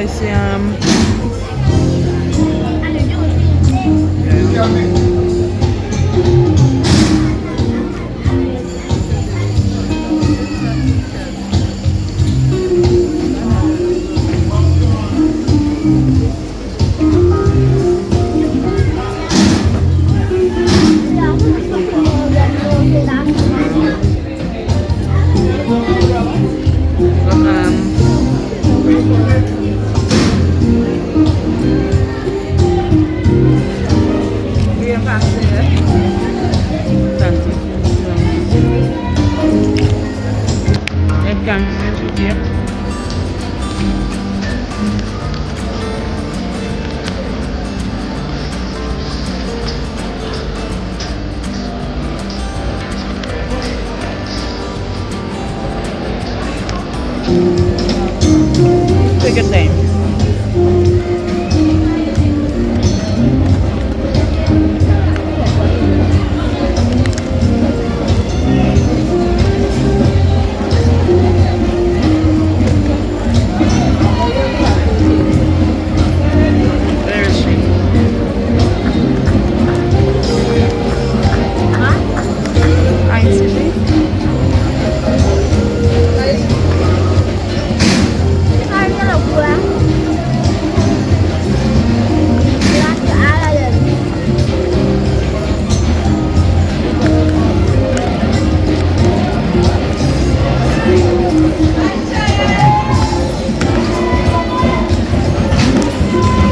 spicy Take your time. Where is she? Eins, bitte.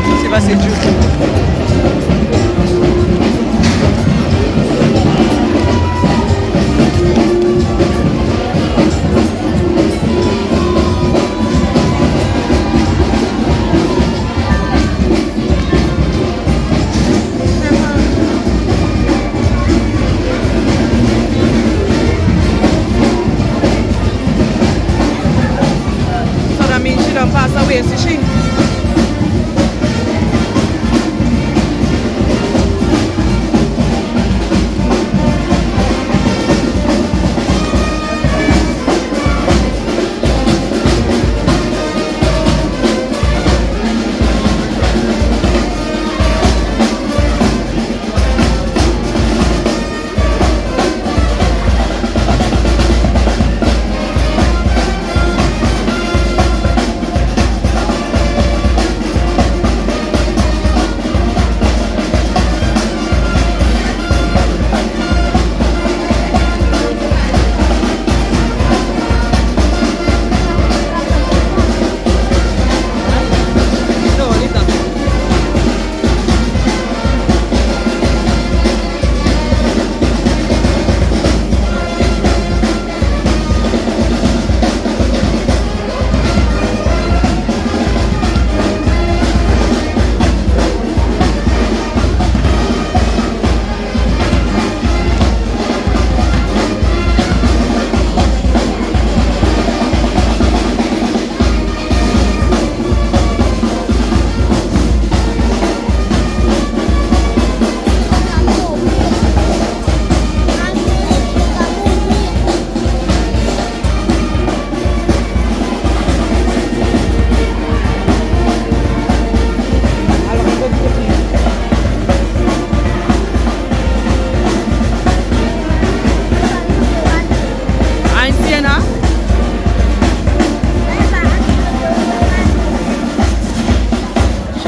Você vai ser justo. So that means she done pass away, see she?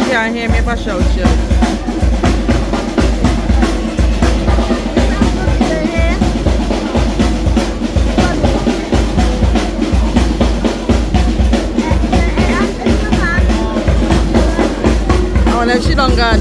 Can't hear me if I shout you. Oh, then she done gone.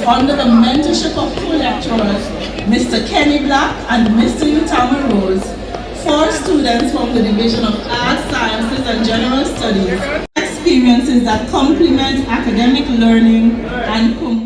under the mentorship of two lecturers, Mr. Kenny Black and Mr. Utama Rose, 4 students from the Division of Arts, Sciences and General Studies, experiences that complement academic learning and promote.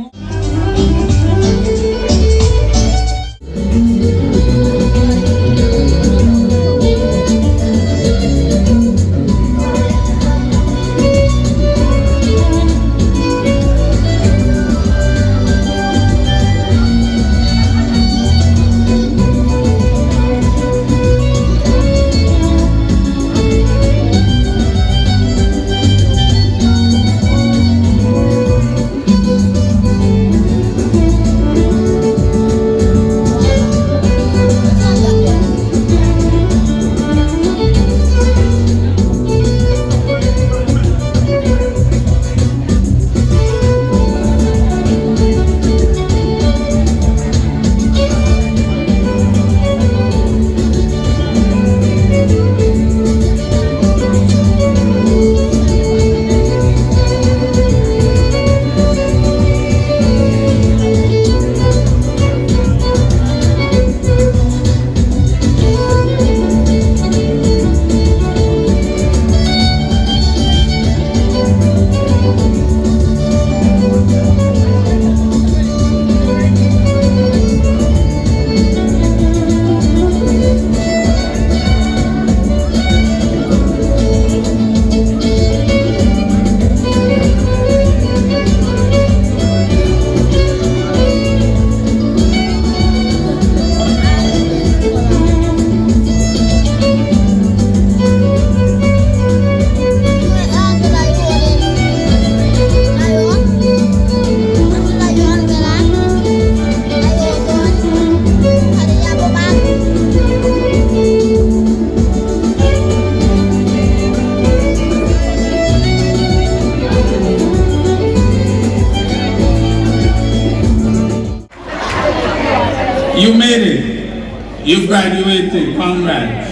You made it. You've graduated. Congrats.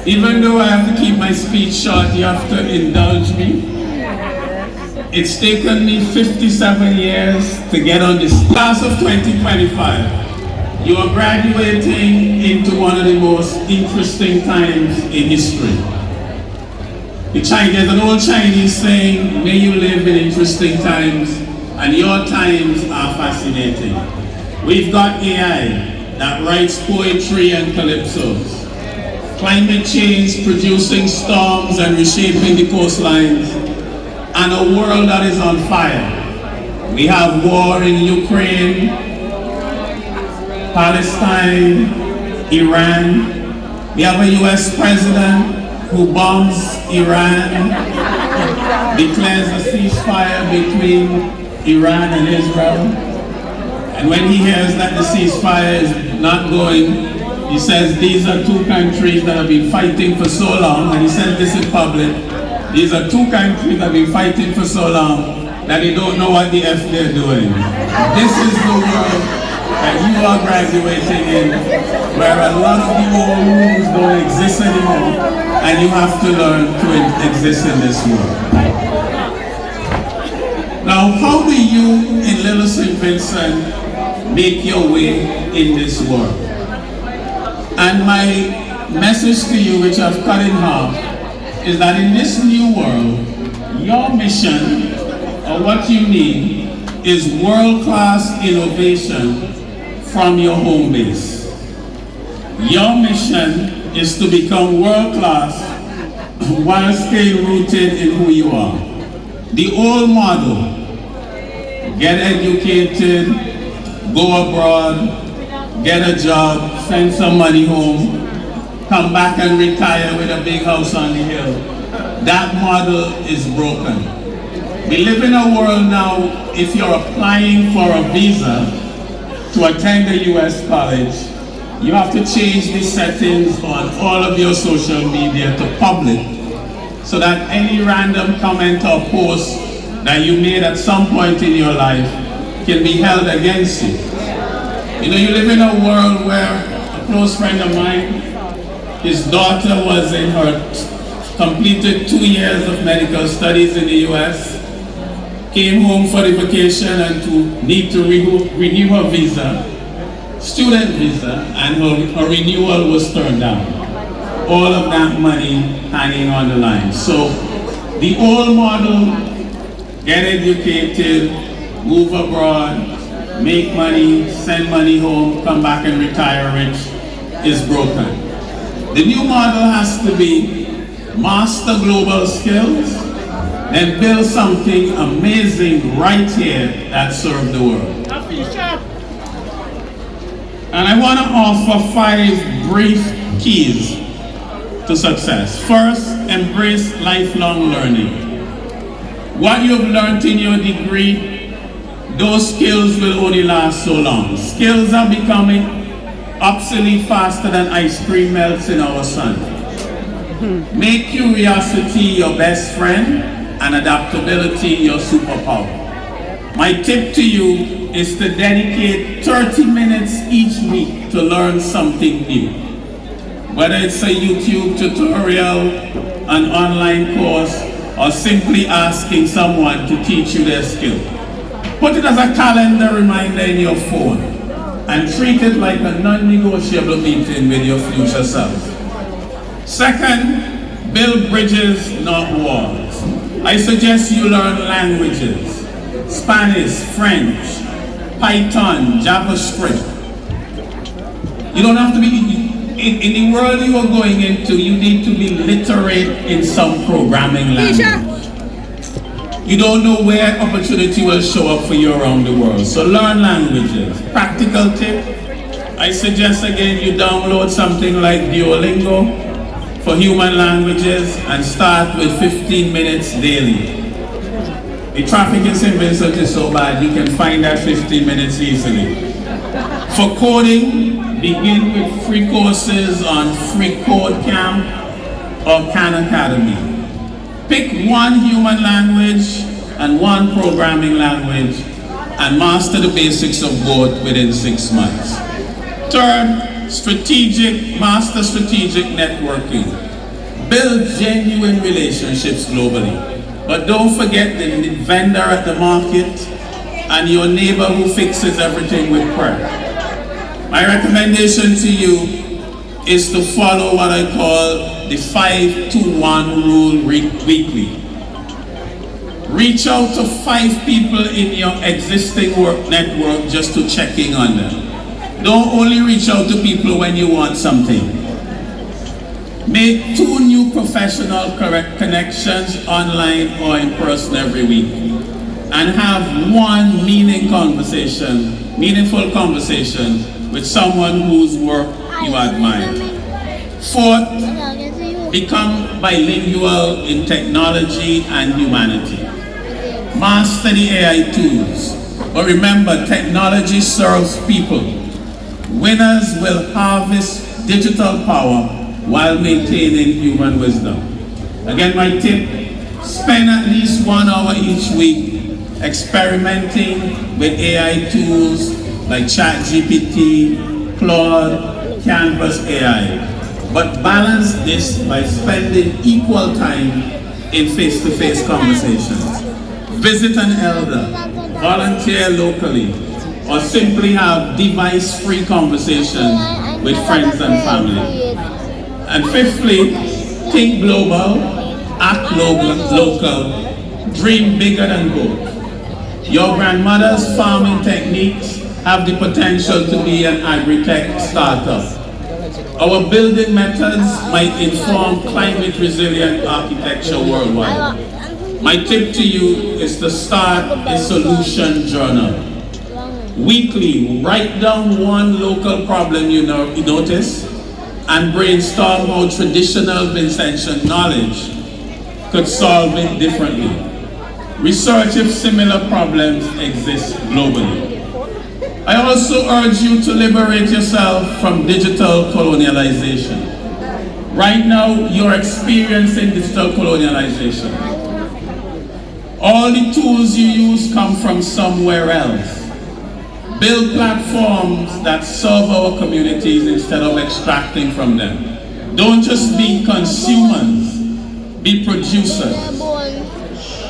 Even though I have to keep my speech short, you have to indulge me. It's taken me 57 years to get on this class of 2025. You are graduating into one of the most interesting times in history. There's an old Chinese saying, may you live in interesting times, and your times are fascinating. We've got AI that writes poetry and calypsos. Climate change producing storms and reshaping the coastlines, and a world that is on fire. We have war in Ukraine, Palestine, Iran. We have a US president who bombs Iran, declares a ceasefire between Iran and Israel. And when he hears that the ceasefire is not going, he says these are two countries that have been fighting for so long, and he says this in public, these are two countries that have been fighting for so long that they don't know what the F they're doing. This is the world that you are graduating in, where a lot of the old rules don't exist anymore, and you have to learn to exist in this world. Now, how do you in Little St. Vincent make your way in this world? And my message to you, which I've cut in half, is that in this new world, your mission, or what you need, is world-class innovation from your home base. Your mission is to become world-class while staying rooted in who you are. The old model, get educated, go abroad, get a job, send some money home, come back and retire with a big house on the hill. That model is broken. We live in a world now, if you're applying for a visa to attend a US college, you have to change the settings on all of your social media to public, so that any random comment or post that you made at some point in your life can be held against you. You know, you live in a world where a close friend of mine, his daughter was completed 2 years of medical studies in the US, came home for the vacation and to need to renew her visa, student visa, and her renewal was turned down. All of that money hanging on the line. So the old model, get educated, move abroad, make money, send money home, come back and retire rich, is broken. The new model has to be master global skills, then build something amazing right here that serves the world. And I want to offer 5 brief keys to success. First, embrace lifelong learning. What you've learned in your degree, those skills will only last so long. Skills are becoming obsolete faster than ice cream melts in our sun. Make curiosity your best friend and adaptability your superpower. My tip to you is to dedicate 30 minutes each week to learn something new. Whether it's a YouTube tutorial, an online course, or simply asking someone to teach you their skill. Put it as a calendar reminder in your phone and treat it like a non-negotiable meeting with your future self. Second, build bridges, not walls. I suggest you learn languages: Spanish, French, Python, JavaScript. You don't have to be, in the world you are going into, you need to be literate in some programming language. You don't know where opportunity will show up for you around the world. So learn languages. Practical tip, I suggest again you download something like Duolingo for human languages and start with 15 minutes daily. The traffic in St. Vincent is so bad, you can find that 15 minutes easily. For coding, begin with free courses on Free Code Camp or Khan Academy. Pick one human language and one programming language and master the basics of both within 6 months. Third, master strategic networking. Build genuine relationships globally. But don't forget the vendor at the market and your neighbor who fixes everything with prayer. My recommendation to you is to follow what I call the 5-to-1 rule weekly. Reach out to 5 people in your existing work network just to check in on them. Don't only reach out to people when you want something. Make 2 new professional connections online or in person every week. And have 1 meaningful conversation with someone whose work you admire. Fourth, become bilingual in technology and humanity. Master the AI tools. But remember, technology serves people. Winners will harvest digital power while maintaining human wisdom. Again, my tip, spend at least 1 hour each week experimenting with AI tools like ChatGPT, Claude, Canvas AI. But balance this by spending equal time in face-to-face conversations. Visit an elder, volunteer locally, or simply have device-free conversations with friends and family. And fifthly, think global, act local, dream bigger than both. Your grandmother's farming techniques have the potential to be an agri-tech startup. Our building methods might inform climate-resilient architecture worldwide. My tip to you is to start a solution journal. Weekly, write down 1 local problem you notice and brainstorm how traditional Vincentian knowledge could solve it differently. Research if similar problems exist globally. I also urge you to liberate yourself from digital colonialization. Right now, you're experiencing digital colonialization. All the tools you use come from somewhere else. Build platforms that serve our communities instead of extracting from them. Don't just be consumers, be producers.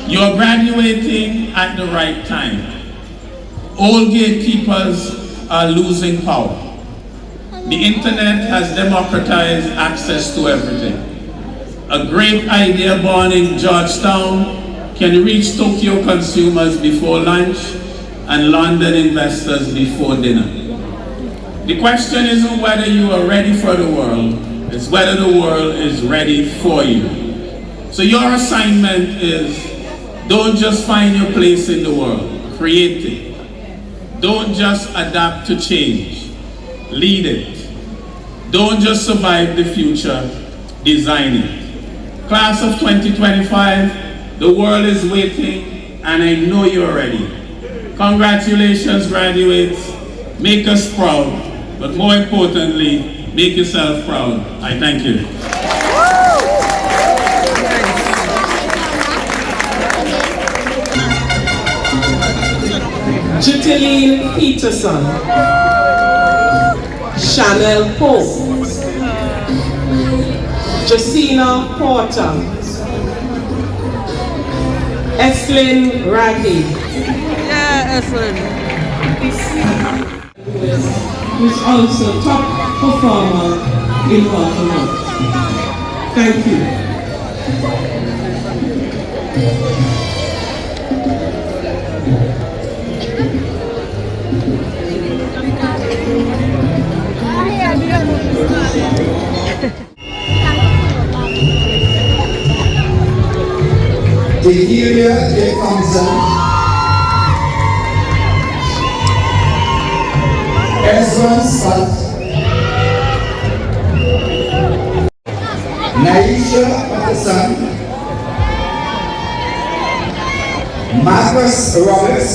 You're graduating at the right time. Old gatekeepers are losing power. The internet has democratized access to everything. A great idea born in Georgetown can reach Tokyo consumers before lunch and London investors before dinner. The question isn't whether you are ready for the world, it's whether the world is ready for you. So your assignment is, don't just find your place in the world, create it. Don't just adapt to change, lead it. Don't just survive the future, design it. Class of 2025, the world is waiting and I know you're ready. Congratulations, graduates. Make us proud, but more importantly, make yourself proud. I thank you. Jutiline Peterson, Chanel Pope, Josina Porter, Eslyn Raggy. Yeah, Eslyn. Who's also top performer in Baltimore. Thank you. Dehiria Jacobson, Ezra Sat, Naisha Patterson, Marcus Roberts,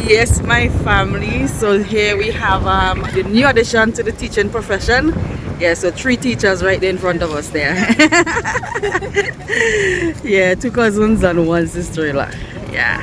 Yes, my family. So here we have the new addition to the teaching profession. Yeah, so 3 teachers right there in front of us there. Yeah, 2 cousins and 1 sister-in-law. Yeah.